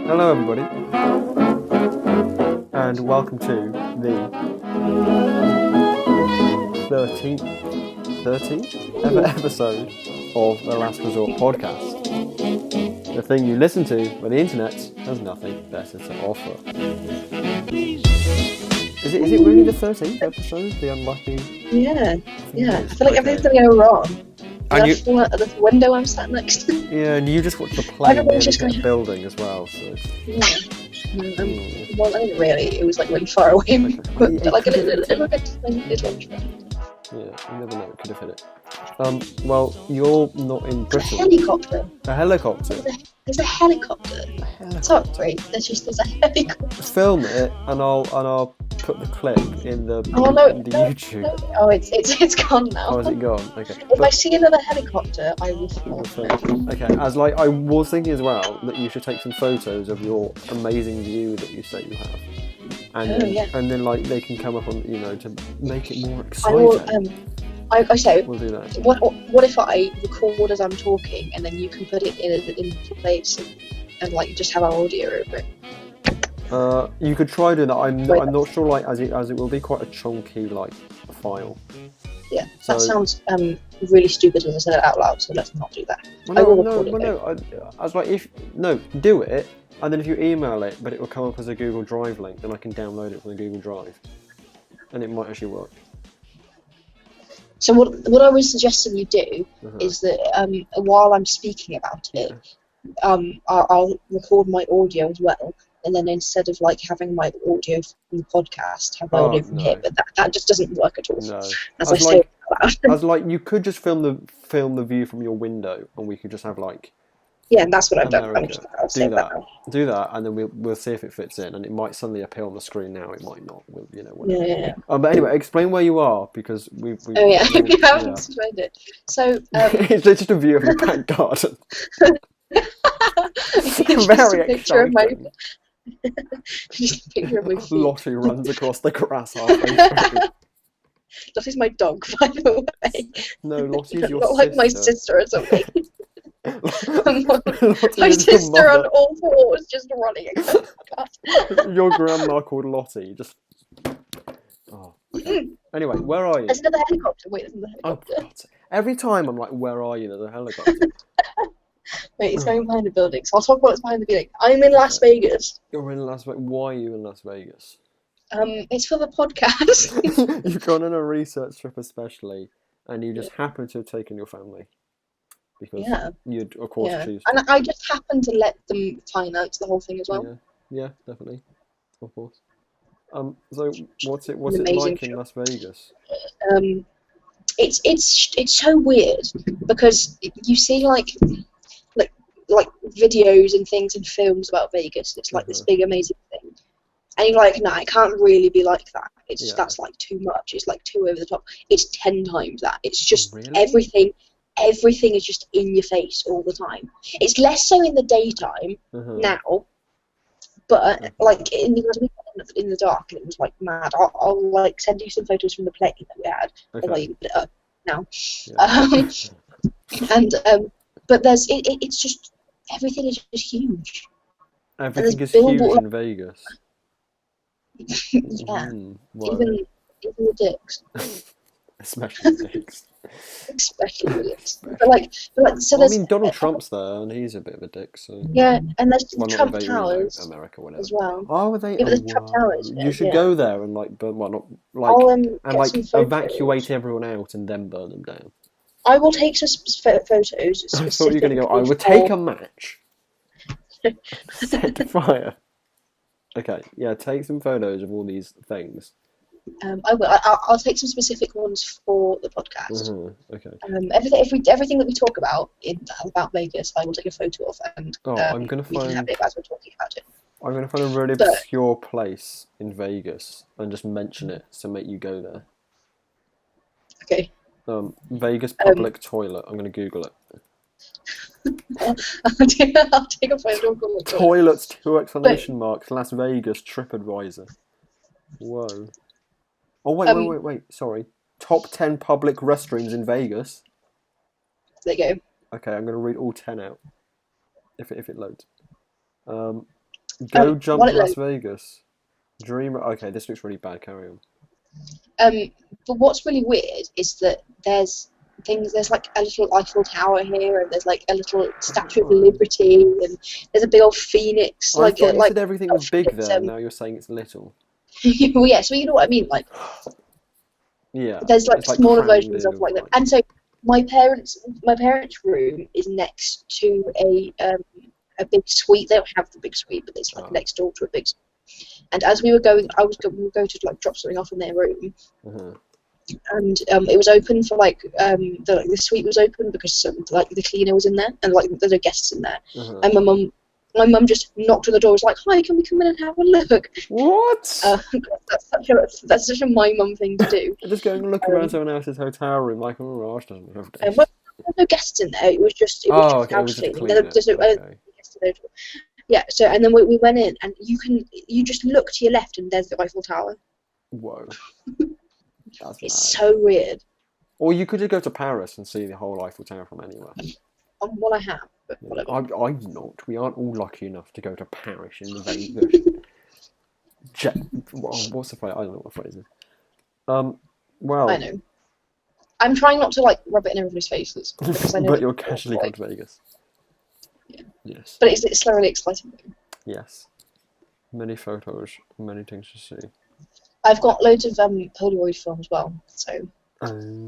Hello everybody, and welcome to the 13th episode of the Last Resort podcast. The thing you listen to when the internet has nothing better to offer. Is it really the 13th episode? The unlucky... Yeah. I feel like everything's going to go wrong. And the window I'm sat next to. Yeah, and you just watched the plane nearly hit the building as well, so... Yeah. Well, I didn't really. It was like really far away. But like a little bit. Yeah, you never know, it could have hit it. Well, you're not in Britain. A helicopter. A helicopter? There's a helicopter. Sorry, there's a helicopter. Film it, and I'll put the clip in the YouTube. No. Oh, it's gone now. Oh, is it gone? Okay. If I see another helicopter, I will film it. Okay, I was thinking as well that you should take some photos of your amazing view that you say you have. And then like they can come up on, to make it more exciting. We'll do that. What if I record as I'm talking and then you can put it in place and like just have our audio over it? You could try doing that. I'm not sure, like as it will be quite a chunky like file. Yeah, so, that sounds really stupid as I said it out loud. So let's not do that. Do it. And then if you email it, but it will come up as a Google Drive link, then I can download it from the Google Drive. And it might actually work. So what I was suggesting you do is that while I'm speaking about it, I'll record my audio as well. And then instead of like having my audio from the podcast, have my audio from here. But that just doesn't work at all. No. You could just film the view from your window, and we could just have like... Yeah, and that's what I've done. Do that, and then we'll see if it fits in, and it might suddenly appear on the screen now. It might not. Yeah. But anyway, explain where you are because we. Oh yeah, you haven't explained it. So it's just a view of the back garden. Very exciting. Just a picture of my feet. Lottie runs across the grass halfway through. Lottie's my dog, by the way. No, Lottie's your not sister. Like my sister or something. My sister on all fours just running across the path. Your grandma called Lottie just... Oh, okay. Anyway, where are you? There's another helicopter. Wait, there's another helicopter. Oh, God. Every time I'm like, where are you? There's a helicopter. Wait, it's going behind the building. So I'll talk about what's behind the building. I'm in Las Vegas. You're in Las Vegas. Why are you in Las Vegas? It's for the podcast. You've gone on a research trip especially, and you just happen to have taken your family. Because you'd, of course, choose to. And I just happened to let them finance the whole thing as well. Yeah, definitely. Of course. So what's it like in Las Vegas? It's so weird because you see like videos and things and films about Vegas. It's like this big amazing thing. And you're like, no, it can't really be like that. It's just, that's like too much. It's like too over the top. It's 10 times that. It's just everything is just in your face all the time. It's less so in the daytime now, but like in the dark, it was like mad. I'll like send you some photos from the plane that we had. I'll you put it up now. But it's just everything is just huge. Everything is huge in Vegas. Yeah, even the dicks. Especially the dicks. Especially the dicks. But so I mean, Donald Trump's there, and he's a bit of a dick. So yeah, and there's Trump Towers, America, whatever. as well. Oh, are they? Yeah, but there's Trump Towers. You should go there and evacuate everyone out and then burn them down. I will take some photos. I thought you were going to go. I would take a match. Set fire. Okay, yeah, take some photos of all these things. I will. I'll take some specific ones for the podcast. Okay. Everything that we talk about about Vegas, I will take a photo of, and I'm gonna we can have it as we're talking about it. I'm gonna find a really obscure place in Vegas and just mention it to make you go there. Okay. Vegas public toilet. I'm gonna Google it. I'll take a photo of the Toilets, 2 exclamation marks, Las Vegas, TripAdvisor. Whoa. Oh, wait, sorry. Top 10 public restrooms in Vegas. There you go. Okay, I'm going to read all 10 out if it loads. Go jump While it Las loads, Vegas. Dreamer. Okay, this looks really bad. Carry on. but what's really weird is that there's like a little Eiffel Tower here, and there's like a little Statue of Oh. Liberty, and there's a big old phoenix. I thought you said everything was big phoenix, there. Now you're saying it's little. well, yeah, so you know what I mean, like. Yeah. There's like it's like smaller crammed versions in of like that, and so my parents' room is next to a big suite. They don't have the big suite, but it's like next door to a big suite. And as we were going, we were going to like drop something off in their room, and it was open for like the suite was open because like the cleaner was in there, and like there's no guests in there, and my mum just knocked on the door. Was like, "Hi, can we come in and have a look?" What? That's such a my mum thing to do. Just going and looking around someone else's hotel room, like, oh, Raj doesn't have guests. Well, there was no guests in there. It was just house cleaning. Yeah. So and then we went in, and you just look to your left, and there's the Eiffel Tower. Whoa. That's it's mad. so weird. Or you could just go to Paris and see the whole Eiffel Tower from anywhere. Well, I have, but whatever. I'm not. We aren't all lucky enough to go to Paris in the Vegas. What's the phrase? I don't know what the phrase is. Well. I know. I'm trying not to like rub it in everybody's faces because I know. But you're casually going to Vegas. Yeah. Yes. But it's slowly exciting. Yes. Many photos, many things to see. I've got loads of Polaroid film as well, so.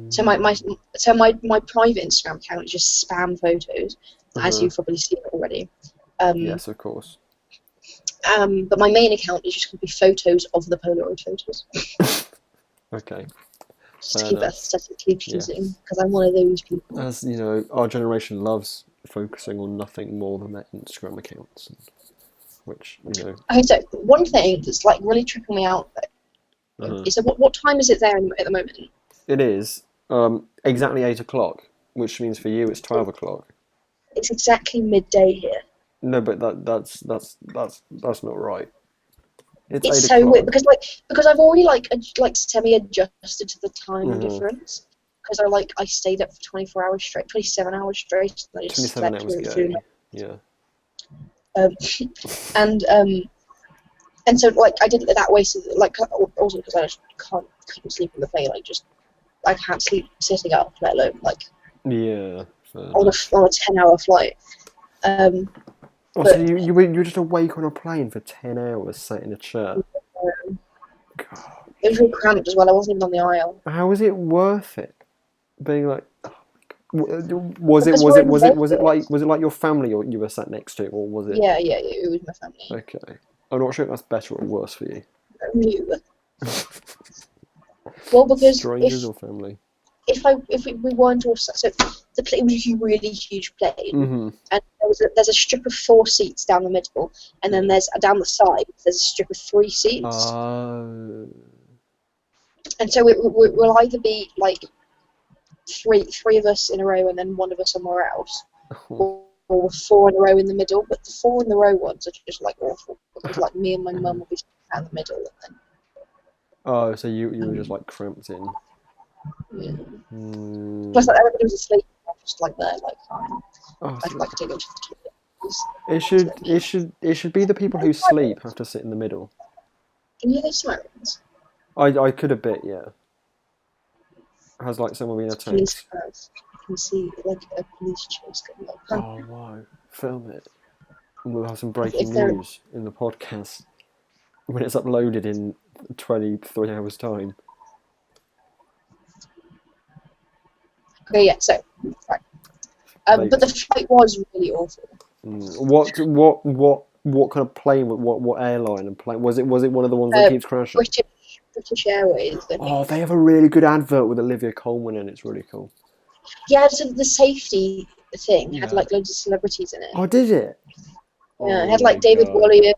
So my private Instagram account is just spam photos, as you've probably seen already. Yes, of course. But my main account is just going to be photos of the Polaroid photos. Okay. Just to keep it aesthetically pleasing, because I'm one of those people. As you know, our generation loves focusing on nothing more than their Instagram accounts, which you know. Okay, so one thing that's like really tripping me out though, is that what time is it there at the moment? It is exactly 8 o'clock, which means for you it's 12 o'clock. It's exactly midday here. No, but that's not right. It's so weird because I've already like semi-adjusted to the time difference because I stayed up for 24 hours straight, 27 hours straight. And I just 27 slept hours through ago. Yeah. And so like I did it that way, so like also because I just couldn't sleep in the plane. I can't sleep sitting up, let alone like on a 10-hour flight. So you were just awake on a plane for 10 hours, sat in a chair. God. It was really cramped as well. I wasn't even on the aisle. How was it worth it? Being like, was it like your family you were sat next to, or was it? Yeah, it was my family. Okay, I'm not sure if that's better or worse for you. Well, because strangers or family. If we weren't all so the plane was a really huge plane, and there's a strip of 4 seats down the middle, and then there's down the side there's a strip of 3 seats. And so it will either be like three of us in a row and then one of us somewhere else, or 4 in a row in the middle. But the 4 in the row ones are just like awful because like me and my mum will be out in the middle. And then, so you were just like cramped in. Yeah. Plus, like everybody was asleep. I was just like there, like fine. I'd like to go to the toilet. It should be the people who sleep have to sit in the middle. Can you hear those sirens? I could a bit, yeah. Has like someone been attacked? You can see like a police chase going on. Oh wow! Film it. And we'll have some breaking news in the podcast when it's uploaded in 23 hours' time. Okay, yeah. So, right. But the flight was really awful. What kind of plane? What airline and plane? Was it one of the ones that keeps crashing? British Airways. Oh, they have a really good advert with Olivia Colman in it. It's really cool. Yeah, so the safety thing had like loads of celebrities in it. Oh, did it? Yeah, it had like David Walliams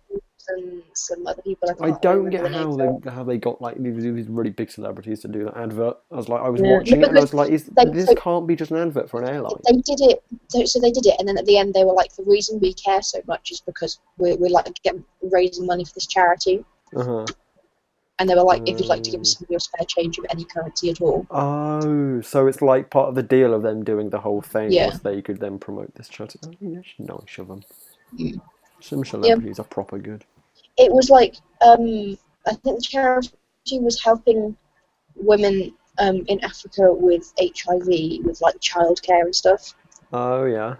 and some other people. I don't get how they got like these really big celebrities to do that advert. I was watching it and I was like, this can't be just an advert for an airline. They did it. So they did it, and then at the end they were like, the reason we care so much is because we're like raising money for this charity. and they were like, if you'd like to give us some of your spare change of any currency at all. Oh, so it's like part of the deal of them doing the whole thing Yeah. was they could then promote this charity. Oh, yeah, nice of them. Mm. Some celebrities are proper good. It was like, I think the charity was helping women in Africa with HIV, with like childcare and stuff. Oh, yeah.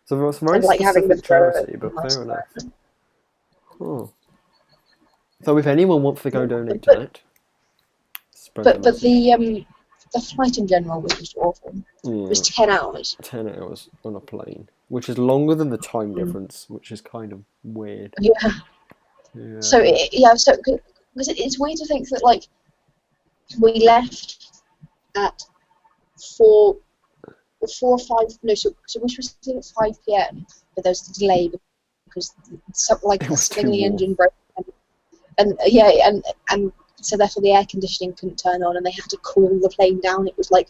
So it's a very And, like, having specific them charity, but fair enough. Oh. So if anyone wants to go donate to that, but the flight in general was just awful. It was 10 hours. 10 hours on a plane, which is longer than the time difference, which is kind of weird. Yeah. So because it's weird to think that like we left at 4 or 5. No, so we were supposed to leave at 5 p.m. But there was a delay because the spring of the engine broke, and so therefore the air conditioning couldn't turn on, and they had to cool the plane down. It was like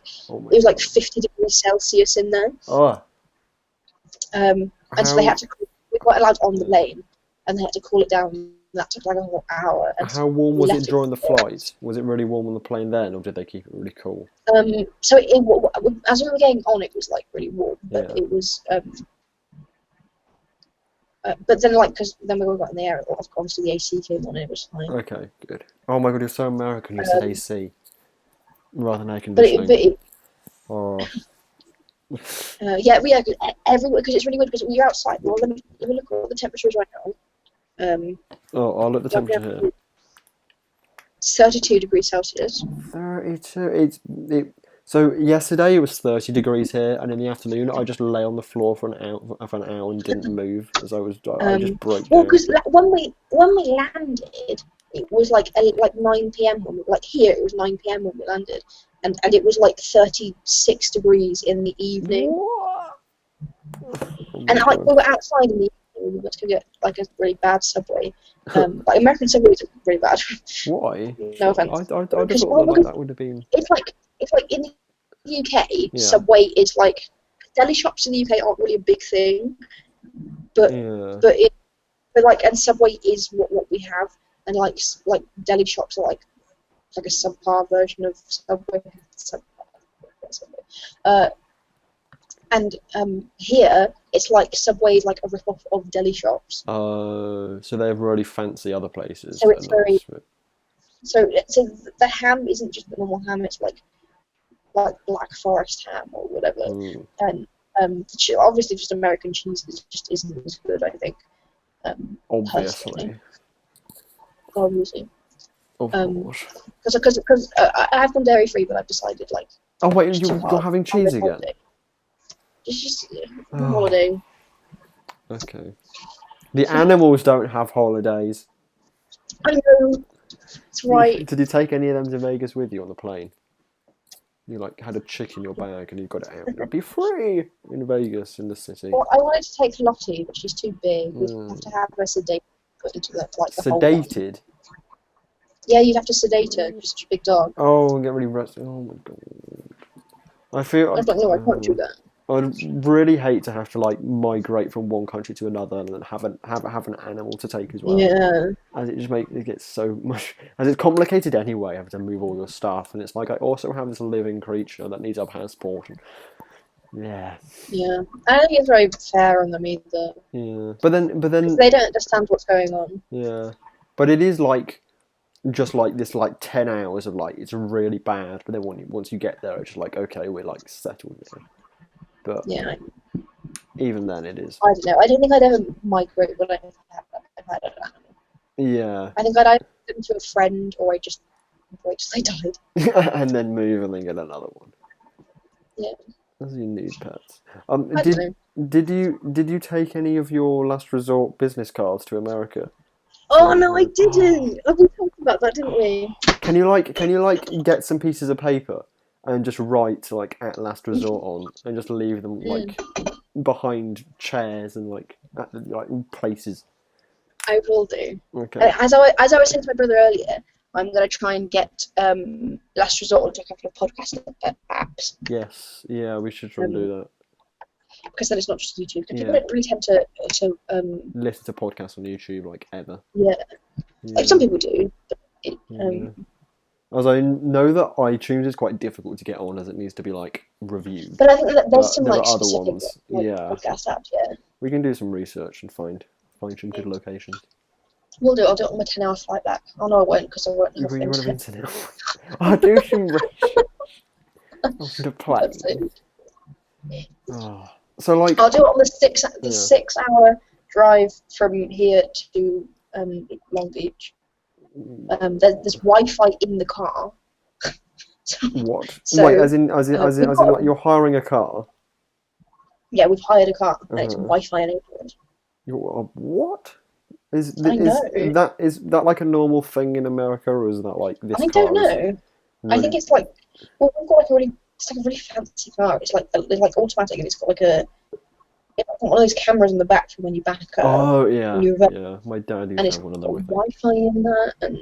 50 degrees Celsius in there. Oh. And so they had to. We weren't allowed on the plane, and they had to cool it down. That took like a whole hour. And how warm was it during the flight? Was it really warm on the plane then, or did they keep it really cool? So as we were getting on, it was like really warm, but it was. But then, because then we got in the air, obviously the AC came on, and it was fine. Okay, good. Oh my god, you're so American. You said AC rather than air conditioning. Everywhere, because it's really weird because we're outside. Well, let me look at what the temperature is right now. I'll look at the temperature here. 32 degrees Celsius. 32. So yesterday it was 30 degrees here, and in the afternoon I just lay on the floor for an hour and didn't move as I just broke down. Well, because when we landed, it was like 9 p.m. Here it was 9 p.m. when we landed, and it was like 36 degrees in the evening. What? And we were outside in the evening. We went to get like a really bad Subway. American Subways are really bad. Why? No offense. I thought that would have been. It's like in the UK, Subway is like deli shops in the UK aren't really a big thing, but and Subway is what we have, and like deli shops are like a subpar version of Subway. And here it's like Subway is like a rip-off of deli shops. So they have really fancy other places. So it's very. So the ham isn't just the normal ham. It's like Black Forest ham or whatever. And obviously just American cheese just isn't as good, I think. Obviously. Obviously. Of course. Because I have gone dairy free, but I've decided like. Oh wait, you're having cheese again? It's just a holiday. Okay. The animals don't have holidays. I know. That's right. Did you take any of them to Vegas with you on the plane? You had a chick in your bag and you got it out. It'd be free in Vegas in the city. Well, I wanted to take Lottie, but she's too big. We'd have to have her sedated, put into the sedated? Yeah, you'd have to sedate her. She's such a big dog. Oh, and get really rested. Oh my god. I don't know. I can't do that. I'd really hate to have to migrate from one country to another and then have an animal to take as well. Yeah. As it just gets so much, as it's complicated anyway, having to move all your stuff, and it's like I also have this living creature that needs a passport. And, yeah. Yeah, I don't think it's very fair on them either. Yeah, but then they don't understand what's going on. Yeah, but it is just this 10 hours of it's really bad, but then once you get there, it's just okay, we're settled now. But yeah, even then, it is. I don't know. I don't think I'd ever migrate when I had an animal. Yeah. I think I'd either give them to a friend or I'd just wait till they died. And then move and then get another one. Yeah. As you need pets. Did you take any of your last resort business cards to America? Oh no, I didn't. We talked about that, didn't we? Can you get some pieces of paper and just write at last resort on, and just leave them behind chairs and at the places? I will do. Okay. As I was saying to my brother earlier, I'm gonna try and get Last Resort onto a couple of podcast apps. Yes. Yeah, we should try and do that. Because then it's not just YouTube. People don't really tend to listen to podcasts on YouTube ever. Yeah. Some people do. But As I know that iTunes is quite difficult to get on, as it needs to be like reviewed. But I think that there's some there like are other specific ones. podcast apps. Yeah, we can do some research and find some good locations. We'll do. I'll do it on my 10-hour flight back. Oh no, I won't because I won't have internet. I'll do some research on the plane. Oh. So like I'll do it on the 6 hour drive from here to Long Beach. There's Wi-Fi in the car. What? So, wait, as in like you're hiring a car? Yeah, we've hired a car and it's Wi-Fi enabled. What? Is that like a normal thing in America, or is that like this? I don't know. Really? I think it's like we've got like a really fancy car. It's like automatic and it's got like one of those cameras in the back for when you back up. Oh yeah, yeah. My dad used to have one of those. Wi-Fi in that, and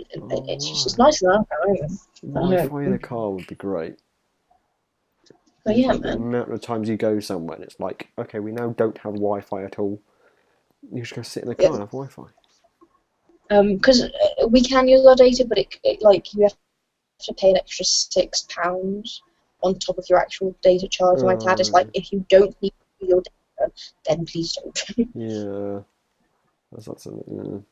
it's just nice enough. Wi-Fi in a car would be great. Oh yeah, man. The amount of times you go somewhere, and it's like, okay, we now don't have Wi-Fi at all. You just go sit in the car and have Wi-Fi. Because we can use our data, but it like you have to pay an extra £6 on top of your actual data charge. And my dad is like, if you don't need your data, then please don't. Yeah. That's something.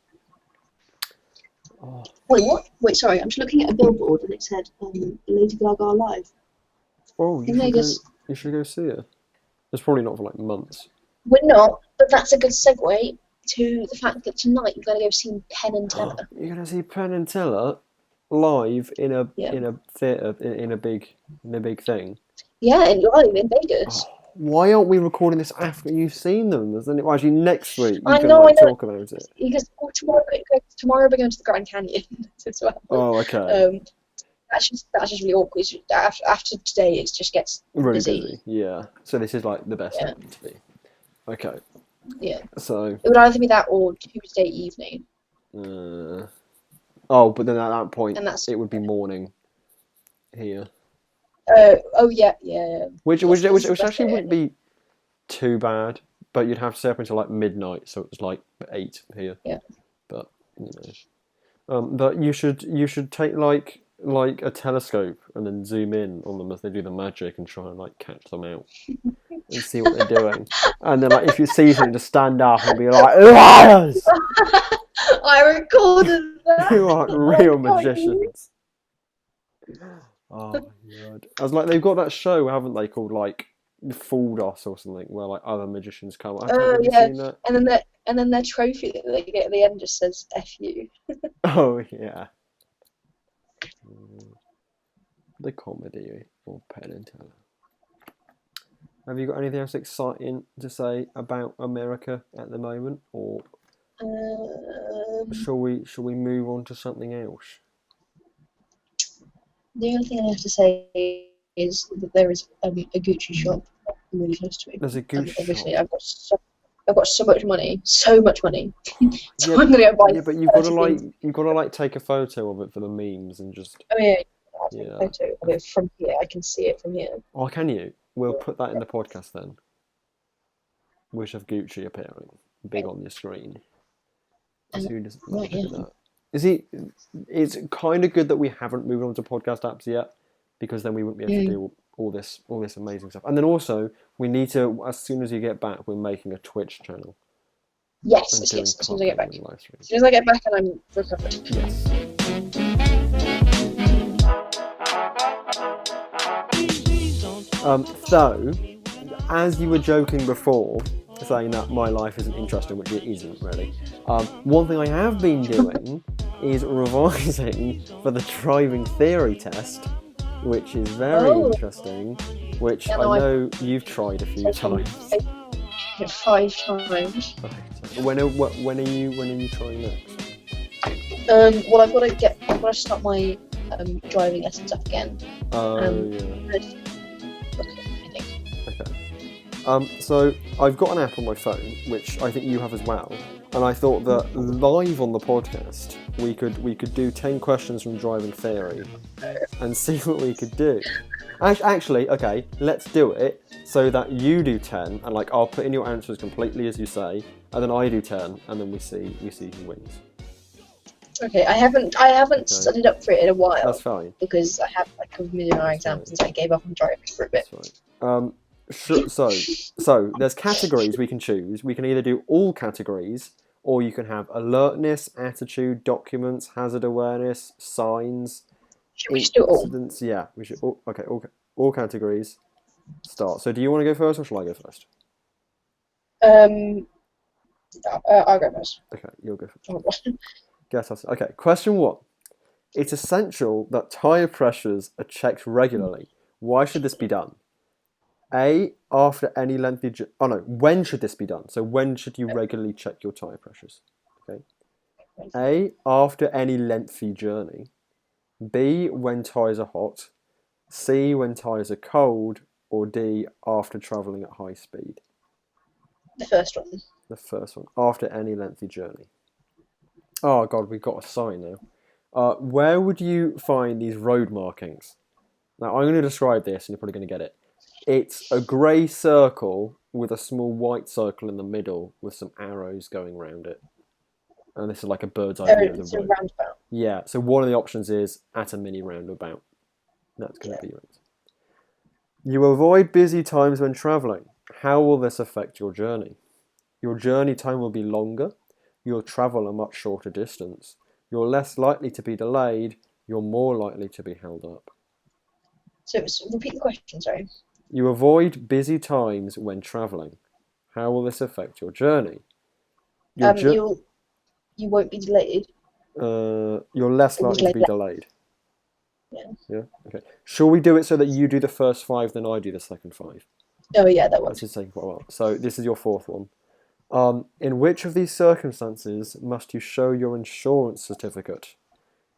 Oh. Wait, what? Wait, sorry. I'm just looking at a billboard and it said Lady Gaga live. Oh, you should go see her. It's probably not for like months. We're not, but that's a good segue to the fact that tonight you're going to go see Penn and Teller. You're going to see Penn and Teller live in a theatre in a big thing. Yeah, live in Vegas. Oh, why aren't we recording this after you've seen them? Well, actually, next week you can talk about it. Because tomorrow we're going to the Grand Canyon as well. Oh, okay. That's just really awkward. After today, it just gets really busy. Yeah. So this is like the best time to be. Okay. Yeah. So it would either be that or Tuesday evening. But then at that point, it would be morning here. Oh yeah. Which actually wouldn't be too bad, but you'd have to stay up until like midnight, so it was like 8 here. Yeah. But but you should take like a telescope and then zoom in on them as they do the magic and try and like catch them out and see what they're doing. And then like if you see something, just stand up and be like, liars! I recorded that. You are real magicians. Oh my god! I was like, they've got that show, haven't they, called like Fooled Us or something, where like other magicians come. Have you seen that? And then their trophy that they get at the end just says "F you." Oh yeah. The comedy of Penn and Teller. Have you got anything else exciting to say about America at the moment, or shall we move on to something else? The only thing I have to say is that there is a Gucci shop really close to me. There's a Gucci obviously, shop. I've got so much money. So I'm gonna go buy. Yeah, but you've got to take a photo of it for the memes and just. Oh yeah. I'll take a photo of it from here. I can see it from here. Oh, can you? We'll put that in the podcast then. Wish of Gucci appearing big on your screen. Who doesn't like that? It's kind of good that we haven't moved on to podcast apps yet, because then we wouldn't be able to do all this amazing stuff. And then also, we need to, as soon as you get back, we're making a Twitch channel. Yes, as soon as I get back. As soon as I get back and I'm recovered. Yes. So, as you were joking before, saying that my life isn't interesting, which it isn't really, one thing I have been doing is revising for the driving theory test, which is very interesting, which I know you've tried a few times. 5 times. When are you trying next? Well, I've got to start my driving lessons up again. Yeah. Okay. So I've got an app on my phone, which I think you have as well, and I thought that live on the podcast we could do 10 questions from driving theory and see what we could do. Actually, okay, let's do it so that you do 10, and like I'll put in your answers completely as you say, and then I do 10, and then we see who wins. Okay, I haven't studied up for it in a while. That's fine. Because I have like a million hour exams, and so I gave up on driving for a bit. That's fine. So there's categories we can choose. We can either do all categories, or you can have alertness, attitude, documents, hazard awareness, signs, Should we just do it all? incidents. Yeah, we should. Okay, all categories. Start. So do you want to go first, or shall I go first? I'll go first. Okay, you'll go first. Oh, God. Guess us. Okay, question 1. It's essential that tyre pressures are checked regularly. Why should this be done? A, after any lengthy... when should this be done? So when should you regularly check your tyre pressures? Okay. A, after any lengthy journey. B, when tyres are hot. C, when tyres are cold. Or D, after travelling at high speed. The first one. The first one, after any lengthy journey. Oh God, we've got a sign now. Where would you find these road markings? Now I'm going to describe this and you're probably going to get it. It's a grey circle with a small white circle in the middle with some arrows going around it. And this is like a bird's eye view of the road. Roundabout. Yeah, so one of the options is at a mini roundabout. That's going to be it. You avoid busy times when travelling. How will this affect your journey? Your journey time will be longer. You'll travel a much shorter distance. You're less likely to be delayed. You're more likely to be held up. So repeat the question, sorry. You avoid busy times when travelling. How will this affect your journey? You won't be delayed. You're less likely to be delayed. Yeah. Okay. Shall we do it so that you do the first 5, then I do the second 5? Oh yeah, that works. This is taking quite a while. So this is your 4th one. In which of these circumstances must you show your insurance certificate?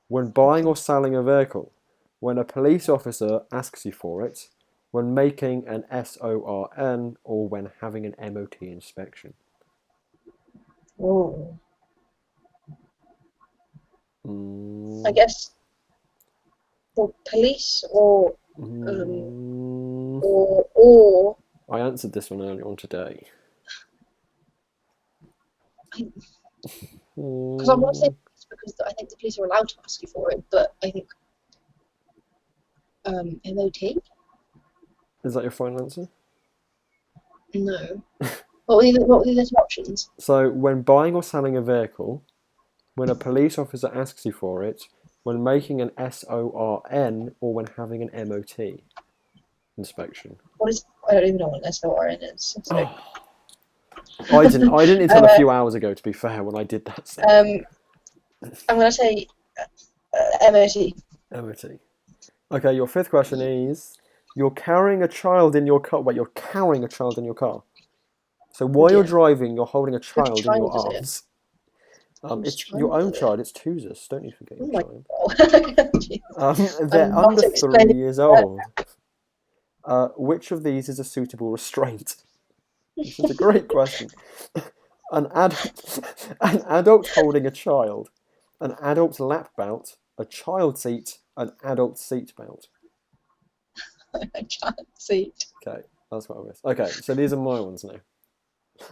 When buying or selling a vehicle, when a police officer asks you for it, when making an SORN, or when having an MOT inspection. Oh. I guess the police or I answered this one earlier on today. Because I want to say police because I think the police are allowed to ask you for it, but I think MOT? Is that your final answer? No. What were the other options? So, when buying or selling a vehicle, when a police officer asks you for it, when making an SORN, or when having an MOT inspection. I don't even know what an SORN is. So. I didn't until a few hours ago, to be fair, when I did that. So. I'm going to say MOT. MOT. Okay, your 5th question is, you're carrying a child in your car. Wait, you're carrying a child in your car. So while you're driving, you're holding a child in your arms. It's your own child. It's Tuzas. Don't you forget your child. They're under 3 years old. Which of these is a suitable restraint? This is a great question. An adult holding a child, an adult lap belt, a child seat, an adult seat belt. A child seat. Okay, that's what I missed. Okay, so these are my ones now.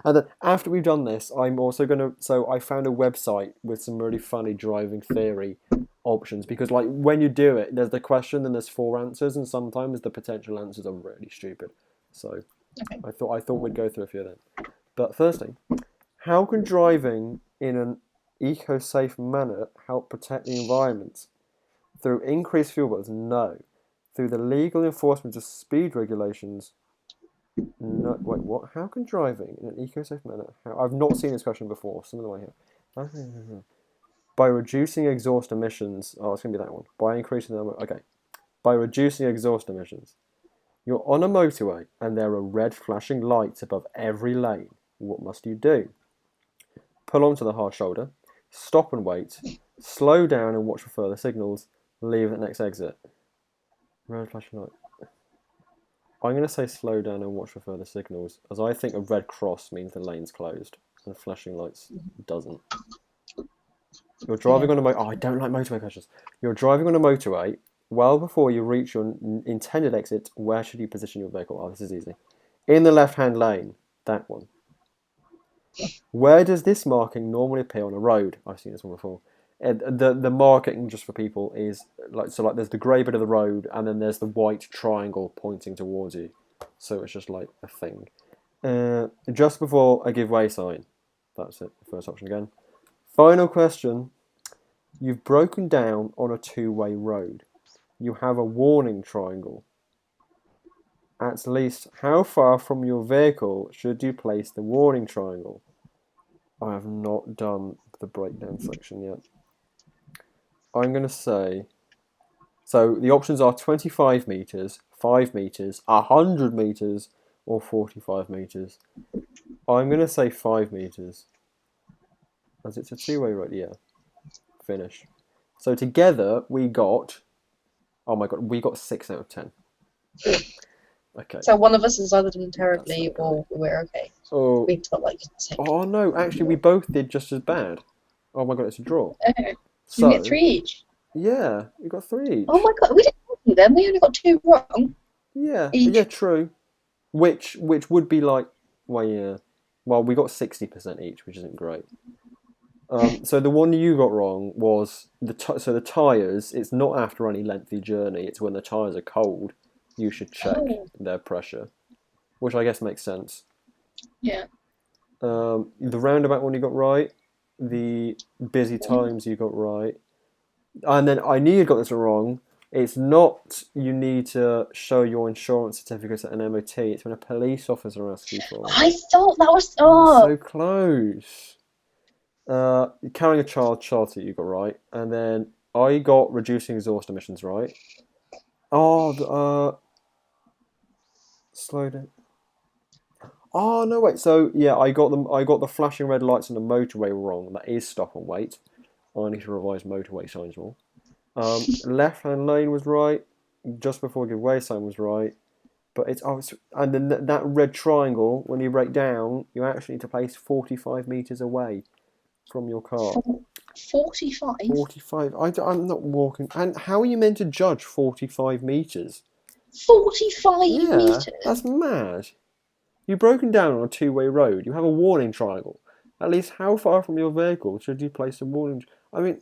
And then after we've done this, I'm also so I found a website with some really funny driving theory options, because like when you do it, there's the question, then there's 4 answers, and sometimes the potential answers are really stupid. So okay. I thought we'd go through a few of them. But firstly, how can driving in an eco-safe manner help protect the environment? Through increased fuel bills? No. Through the legal enforcement of speed regulations? No. Wait, what? How can driving in an eco-safe manner? I've not seen this question before. Some of them I have. By reducing exhaust emissions. Oh, it's going to be that one. By increasing the... Okay. By reducing exhaust emissions. You're on a motorway and there are red flashing lights above every lane. What must you do? Pull onto the hard shoulder. Stop and wait. Slow down and watch for further signals. Leave at the next exit. Red flashing light. I'm going to say slow down and watch for further signals, as I think a red cross means the lane's closed, and flashing lights doesn't. You're driving on a motorway. Oh, I don't like motorway questions. You're driving on a motorway. Well before you reach your intended exit, where should you position your vehicle? Oh, this is easy. In the left-hand lane. That one. Where does this marking normally appear on a road? I've seen this one before. The marking, just for people, is like there's the grey bit of the road, and then there's the white triangle pointing towards you. So it's just like a thing. Just before a giveaway sign. That's it. First option again. Final question. You've broken down on a two-way road. You have a warning triangle. At least how far from your vehicle should you place the warning triangle? I have not done the breakdown section yet. I'm going to say... So the options are 25 metres, 5 metres, 100 metres, or 45 metres. I'm going to say 5 metres. As it's a two-way road, yeah. Finish. So together we got... Oh my god, we got 6 out of 10. Okay. So one of us has either done terribly or we're okay. Oh. We got like 6. Oh no, actually we both did just as bad. Oh my god, it's a draw. Okay. So we get 3 each. Yeah, we got 3 each. Oh my god, we didn't do them. We only got 2 wrong. Yeah, each. Yeah, true. Which would be like, well, yeah. Well, we got 60% each, which isn't great. So the one you got wrong was the tyres. It's not after any lengthy journey. It's when the tyres are cold. You should check their pressure, which I guess makes sense. Yeah. The roundabout one you got right. The busy times you got right. And then I knew you got this wrong. It's not you need to show your insurance certificate at an MOT. It's when a police officer asks you for it. I thought that was... Oh. So close. Carrying a child seat you got right. And then I got reducing exhaust emissions right. Slow down. Oh no, wait. So yeah, I got the flashing red lights on the motorway wrong. That is stop and wait. I need to revise motorway signs more. Left-hand lane was right. Just before giveaway sign was right. But and then that red triangle. When you break down, you actually need to place 45 meters away from your car. 45. 45. I'm not walking. And how are you meant to judge 45 meters? 45 meters. That's mad. You've broken down on a two-way road. You have a warning triangle. At least how far from your vehicle should you place a warning? Okay,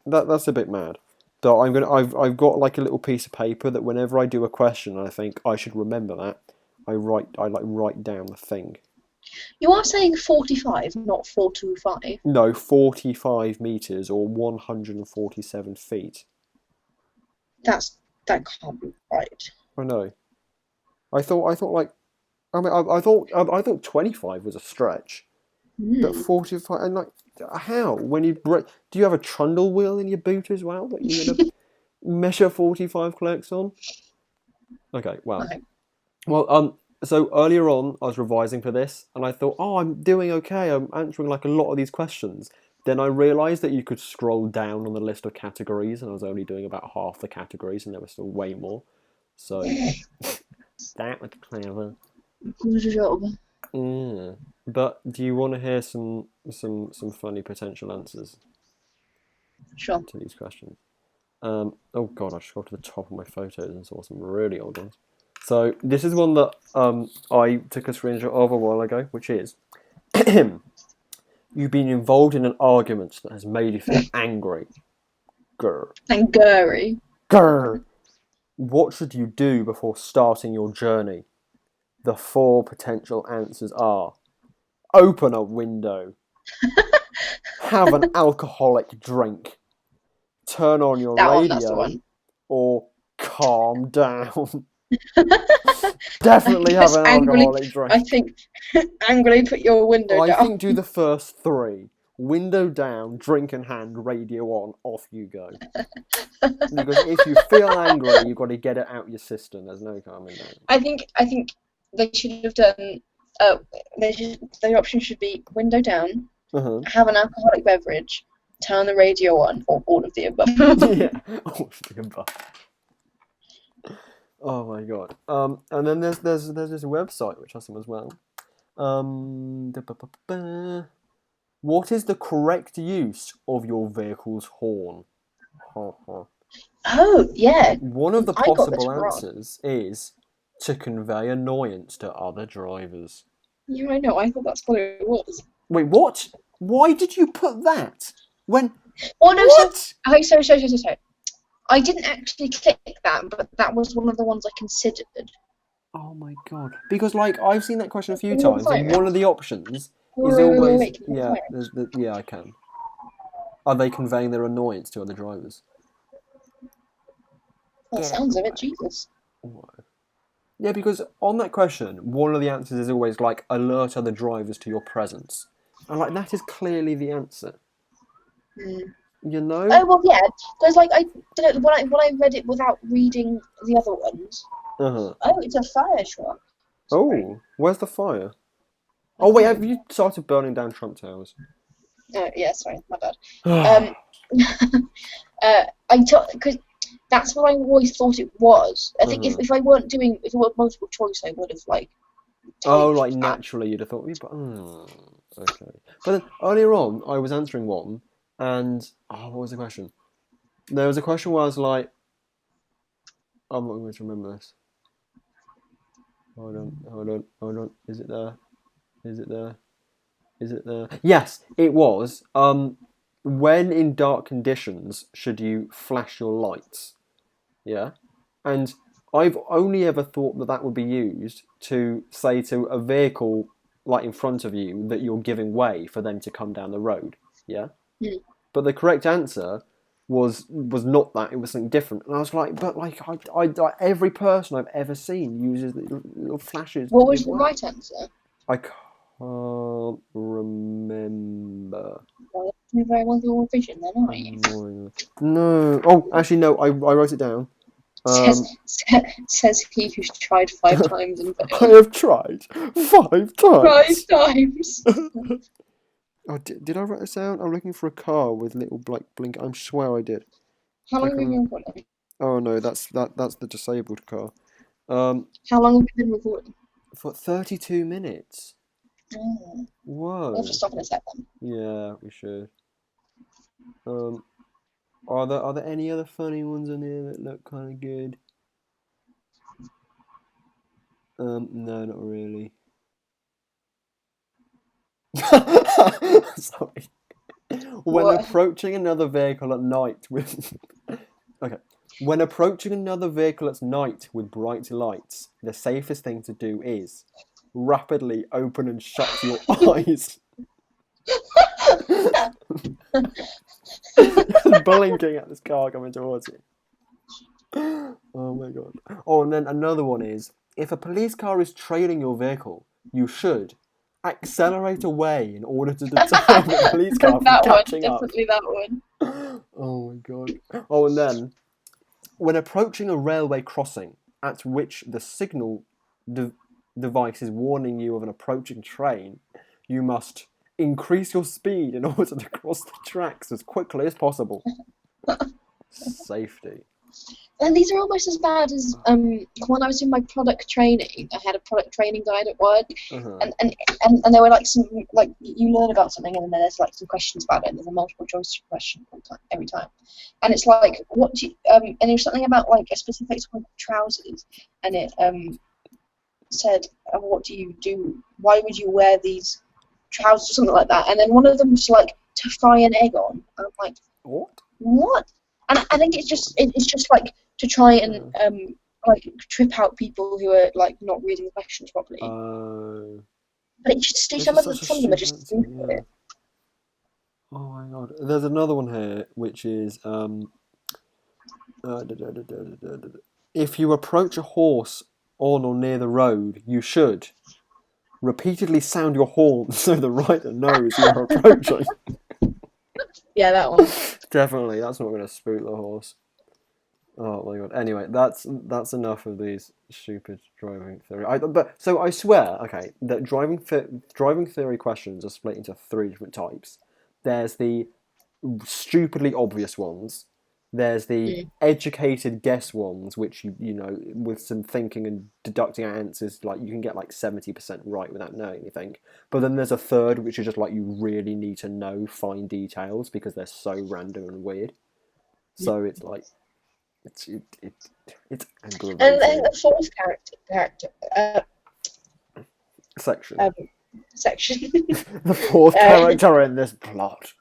that's a bit mad. So I've got like a little piece of paper that whenever I do a question, I think I should remember that. I write down the thing. You are saying 45, not 425. No, 45 meters or 147 feet. That can't be right. I know. I thought 25 was a stretch, but 45 and like how when you break? Do you have a trundle wheel in your boot as well that you're gonna measure 45 clicks on? Okay, well, Okay. Well, so earlier on I was revising for this, and I thought, oh, I'm doing okay. I'm answering like a lot of these questions. Then I realised that you could scroll down on the list of categories, and I was only doing about half the categories, and there were still way more. So that was clever. Good job. Yeah. But do you want to hear some funny potential answers Sure. to these questions? Oh god, I just got to the top of my photos and saw some really old ones. So this is one that I took a screenshot of a while ago, which is you've been involved in an argument that has made you feel angry. Grr. Angry. Grr. What should you do before starting your journey? The 4 potential answers are: open a window, have an alcoholic drink, turn on your radio, That's the one. or calm down. Definitely have an alcoholic drink. I think angrily put your window down. I think do the first 3. Window down, drink in hand, radio on, off you go. Because if you feel angry, you've got to get it out your system. There's no calming down. I think they should have done. The option should be window down, have an alcoholic beverage, turn the radio on, or all of the above. Yeah, all of the above. Oh my god. And then there's this website which has some as well. What is the correct use of your vehicle's horn? Oh yeah. One of the possible answers is to convey annoyance to other drivers. Yeah, I know. I thought that's what it was. Wait, what? Why did you put that? When? Oh no, What? okay, sorry. I didn't actually click that, but that was one of the ones I considered. Oh my god! Because I've seen that question a few Can you hear the times, fire and one ants? of the options is Wait, always can you hear the fire ants? yeah, I can. Are they conveying their annoyance to other drivers? That sounds of it, Jesus. Yeah, because on that question, one of the answers is always alert other drivers to your presence, and that is clearly the answer. You know? Oh well, yeah. Because I don't know, when I read it without reading the other ones. Oh, it's a fire truck. Sorry. Oh, where's the fire? Oh wait, have you started burning down Trump Towers? Oh yeah, sorry, my bad. Because that's what I always thought it was. I think if it were multiple choice, I would have typed naturally you'd have thought, okay. But then earlier on, I was answering one, and what was the question? There was a question where I was like, I'm not going to remember this. Hold on. Is it there? Yes, it was. When in dark conditions should you flash your lights? Yeah, and I've only ever thought that would be used to say to a vehicle in front of you that you're giving way for them to come down the road. Yeah, but the correct answer was not that. It was something different, and I was like, but I every person I've ever seen uses little flashes. What was the right answer? I can't remember. Well, you very well do revision then, aren't you? No. Oh, actually, no. I wrote it down. Says he who's tried 5 times and failed. I have tried 5 times. 5 times. Oh, did I write this down? I'm looking for a car with little blink. I swear I did. How long have you been recording? Oh no, that's the disabled car. How long have you been recording? For 32 minutes. Oh. Whoa. We'll just stop in a second. Yeah, we should. Are there any other funny ones in here that look kind of good? No, not really. Sorry. When approaching another vehicle at night with When approaching another vehicle at night with bright lights, the safest thing to do is rapidly open and shut your eyes. Blinking at this car coming towards you. Oh my god. Oh, and then another one is, if a police car is trailing your vehicle, you should accelerate away in order to deter the police car from catching up. Definitely that one. Oh my god. Oh, and then, when approaching a railway crossing at which the signal device is warning you of an approaching train, you must increase your speed in order to cross the tracks as quickly as possible. Safety. And these are almost as bad as when I was in my product training. I had a product training guide at work, and there were some you learn about something and then there's some questions about it, and there's a multiple choice question every time, and it's what do you, and it was something about a specific type of trousers, and it said what do you do? Why would you wear these trousers or something like that? And then one of them was to fry an egg on. And I'm like, what? And I think it's just to try and trip out people who are not reading the questions properly. But it's just some of them are just stupid. Yeah. Oh my god! There's another one here which is if you approach a horse on or near the road, you should repeatedly sound your horn so the rider knows you are approaching. Yeah, that one. Definitely, that's not going to spook the horse. Oh my god. Anyway, that's enough of these stupid driving theory. So I swear, that driving theory questions are split into 3 different types. There's the stupidly obvious ones. There's the educated guess ones, which you know, with some thinking and deducting answers, you can get 70% right without knowing anything. But then there's a third, which is just you really need to know fine details because they're so random and weird. So it's it's aggravating. And then the fourth character section. section. The fourth character in this plot.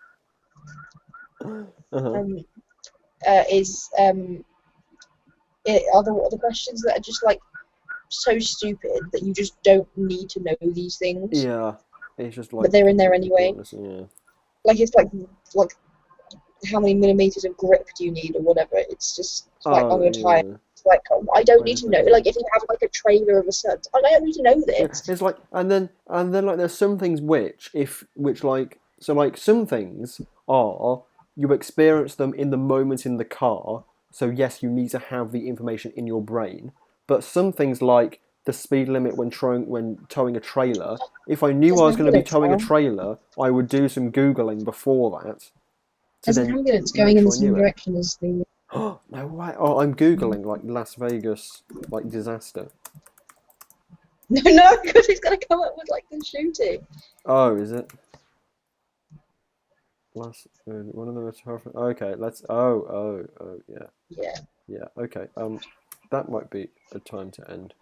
Uh-huh. Are the questions that are just like so stupid that you just don't need to know these things. Yeah, it's just like. But they're in there anyway. Yeah. Like it's like how many millimeters of grip do you need or whatever? It's just like on your tire. It's like I don't need to know. Like if you have like a trailer of a certain, I don't need to know this. Yeah, it's like and then like there's some things which like some things are you experience them in the moment in the car. So yes, you need to have the information in your brain. But some things like the speed limit when towing a trailer, if I knew I was going to be towing a trailer, I would do some Googling before that. There's an ambulance going in the same direction as the... Oh, no way. Oh, I'm Googling, like, Las Vegas, like, disaster. No, because he's going to come up with, like, the shooting. Oh, is it? One of them is horrific. Okay, let's... Oh, yeah. Yeah. Yeah, okay. That might be a time to end.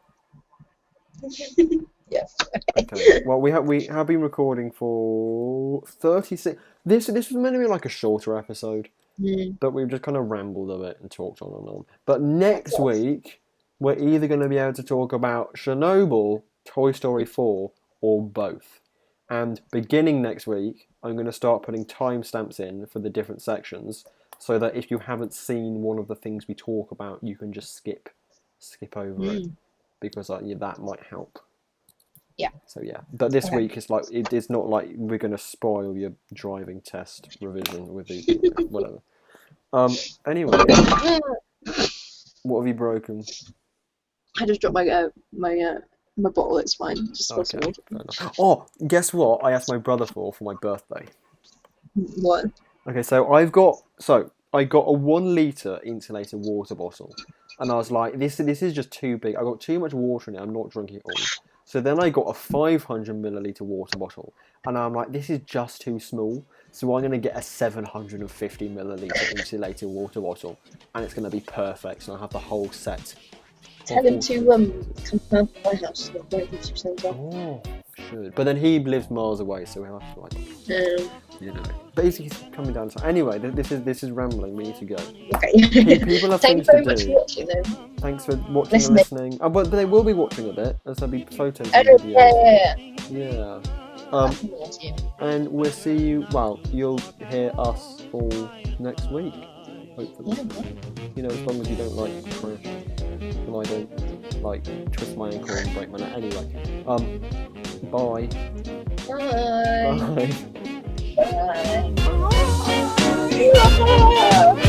Yes. Okay. Well, we have been recording for 36... This was meant to be like a shorter episode, but we've just kind of rambled a bit and talked on and on. But next week, we're either going to be able to talk about Chernobyl, Toy Story 4, or both. And beginning next week, I'm going to start putting timestamps in for the different sections, so that if you haven't seen one of the things we talk about, you can just skip over it, because that might help. Yeah. So yeah, but this week it's like it's not like we're gonna spoil your driving test revision with the whatever. Anyway, what have you broken? I just dropped my bottle. It's fine. Just okay. Oh, guess what? I asked my brother for my birthday. What? Okay, so I got a 1 litre insulated water bottle, and I was like, this is just too big. I got too much water in it. I'm not drinking it all. So then I got a 500 milliliter water bottle, and I'm like, this is just too small. So I'm going to get a 750 milliliter insulated water bottle, and it's going to be perfect. So I have the whole set. Tell him to come down to my house. Oh, should. But then he lives miles away, so we have to like, But he's coming down. So anyway, this is rambling. We need to go. Okay. People have Thanks very much for watching, though. Thanks for watching and listening. But they will be watching a bit, as there'll be photos. Yeah. And we'll see you. Well, you'll hear us all next week. Hopefully. Yeah. As long as you don't like crash, and I don't like twist my ankle and break my neck. Anyway. Bye. Bye. Bye. Bye.